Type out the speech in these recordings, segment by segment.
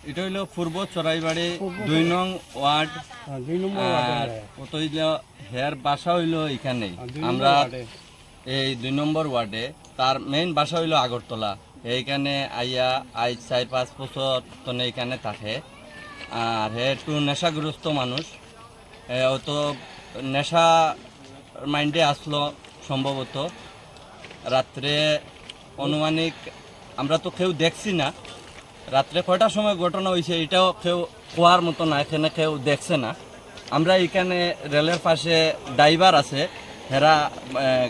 এটা হইলো পূর্ব চড়াইবাড়ি 2 নং ওয়ার্ড। 2 নম্বর ওয়ার্ডে কত হইলো হের বাসা হইলো এখানেই। 2 নম্বর আমরা ওয়ার্ডে এই 2 নম্বর ওয়ার্ডে, তার মেইন বাসা হইলো আগরতলা। এইখানে আইয়া 4-5 বছর তনে এখানে থাকে। আর হে একটু নেশাগ্রস্ত মানুষ, তো নেশা মাইন্ডে আসলো সম্ভবত। রাত্রে অনুমানিক, আমরা তো কেউ দেখছি না রাত্রে কয়টার সময় ঘটনা হয়েছে, এটাও কেউ কোয়ার মতো না, এখানে কেউ দেখছে না। আমরা এখানে রেলের পাশে ড্রাইভার আছে, এরা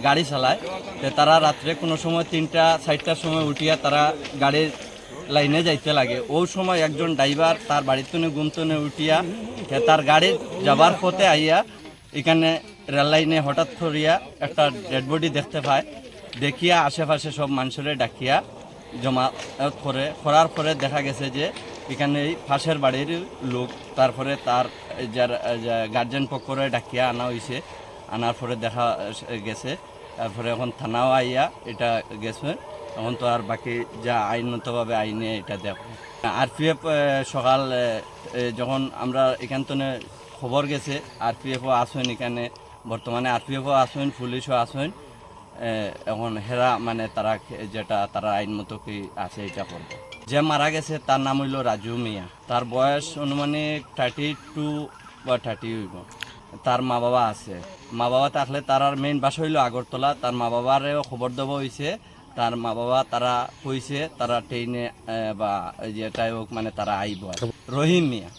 গাড়ি চালায়। তো তারা রাত্রে কোনো সময় 3টা-4টার সময় উঠিয়া তারা গাড়ির লাইনে যাইতে লাগে। ওই সময় একজন ড্রাইভার তার বাড়িতে গুমতনে উঠিয়া তার গাড়ি যাবার পথে আইয়া এখানে রেল লাইনে হঠাৎ করিয়া একটা ডেড বডি দেখতে পায়। দেখিয়া আশেপাশে সব মানুষের ডাকিয়া জমা করার পরে দেখা গেছে যে এখানে এই পাশের বাড়ির লোক, তারপরে তার যার গার্জেন পক্ষরে ডাকিয়া আনা হয়েছে। আনার পরে দেখা গেছে, তারপরে এখন থানাও আইয়া এটা গেছে। এখন তো আর বাকি যা আইনতভাবে আইনে এটা দেখো। আরপিএফ সকাল যখন আমরা এখান থেকে খবর গেছে, আরপিএফও আসেন এখানে, বর্তমানে আরপিএফও আসেন, পুলিশও আসেন। এখন হেরা মানে তারা যেটা তারা আইন মতো কি আছে এটা করবে। যে মারা গেছে তার নাম হইল রাজু মিয়া। তার বয়স অনুমানিক 32 বা 30 হইব। তার মা বাবা আছে। মা বাবা থাকলে তার আর মেইন বাসা হইল আগরতলা। তার মা বাবারেও খবর দেওয়া হয়েছে। তার মা বাবা তারা কইছে তারা ট্রেনে বা যেটাই হোক মানে তারা আইব। রহিম মিয়া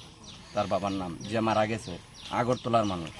তার বাবার নাম, যে মারা গেছে, আগরতলার মানুষ।